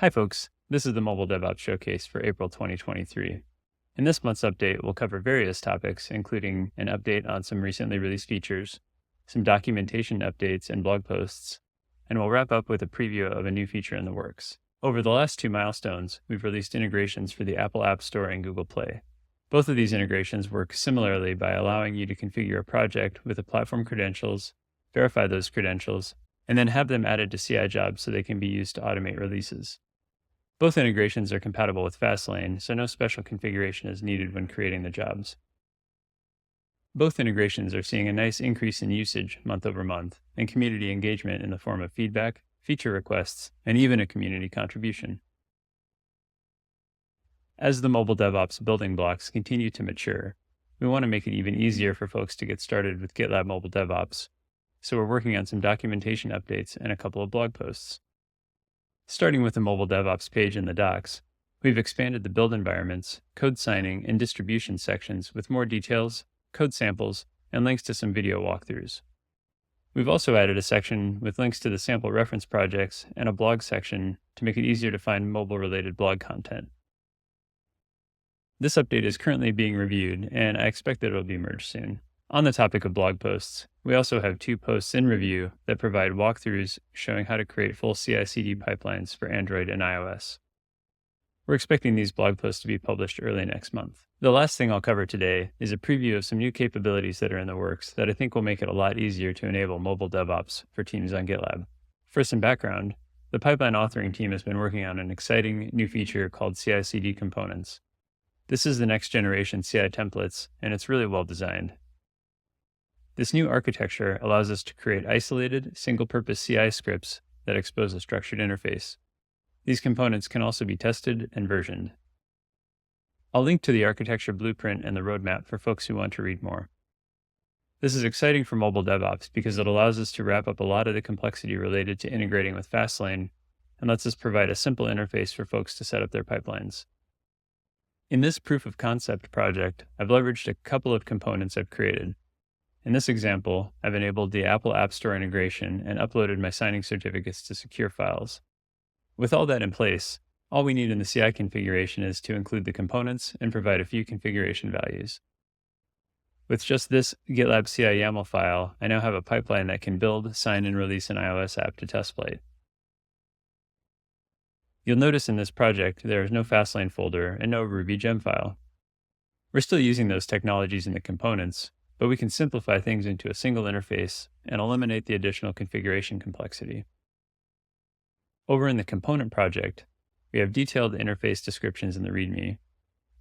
Hi folks, this is the Mobile DevOps Showcase for April 2023. In this month's update, we'll cover various topics, including an update on some recently released features, some documentation updates and blog posts, and we'll wrap up with a preview of a new feature in the works. Over the last two milestones, we've released integrations for the Apple App Store and Google Play. Both of these integrations work similarly by allowing you to configure a project with the platform credentials, verify those credentials, and then have them added to CI jobs so they can be used to automate releases. Both integrations are compatible with Fastlane, so no special configuration is needed when creating the jobs. Both integrations are seeing a nice increase in usage month over month and community engagement in the form of feedback, feature requests, and even a community contribution. As the mobile DevOps building blocks continue to mature, we want to make it even easier for folks to get started with GitLab Mobile DevOps, so we're working on some documentation updates and a couple of blog posts. Starting with the mobile DevOps page in the docs, we've expanded the build environments, code signing, and distribution sections with more details, code samples, and links to some video walkthroughs. We've also added a section with links to the sample reference projects and a blog section to make it easier to find mobile-related blog content. This update is currently being reviewed, and I expect that it will be merged soon. On the topic of blog posts, we also have 2 posts in review that provide walkthroughs showing how to create full CI/CD pipelines for Android and iOS. We're expecting these blog posts to be published early next month. The last thing I'll cover today is a preview of some new capabilities that are in the works that I think will make it a lot easier to enable mobile DevOps for teams on GitLab. For some background, the pipeline authoring team has been working on an exciting new feature called CI/CD components. This is the next generation CI templates, and it's really well designed. This new architecture allows us to create isolated, single-purpose CI scripts that expose a structured interface. These components can also be tested and versioned. I'll link to the architecture blueprint and the roadmap for folks who want to read more. This is exciting for mobile DevOps because it allows us to wrap up a lot of the complexity related to integrating with Fastlane and lets us provide a simple interface for folks to set up their pipelines. In this proof of concept project, I've leveraged a couple of components I've created. In this example, I've enabled the Apple App Store integration and uploaded my signing certificates to secure files. With all that in place, all we need in the CI configuration is to include the components and provide a few configuration values. With just this GitLab CI YAML file, I now have a pipeline that can build, sign, and release an iOS app to test flight. You'll notice in this project there is no Fastlane folder and no Ruby gem file. We're still using those technologies in the components, but we can simplify things into a single interface and eliminate the additional configuration complexity. Over in the component project, we have detailed interface descriptions in the README,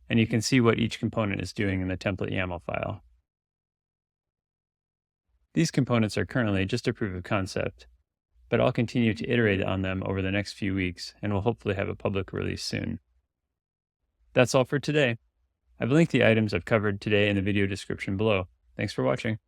and you can see what each component is doing in the template YAML file. These components are currently just a proof of concept, but I'll continue to iterate on them over the next few weeks, and we'll hopefully have a public release soon. That's all for today. I've linked the items I've covered today in the video description below. Thanks for watching.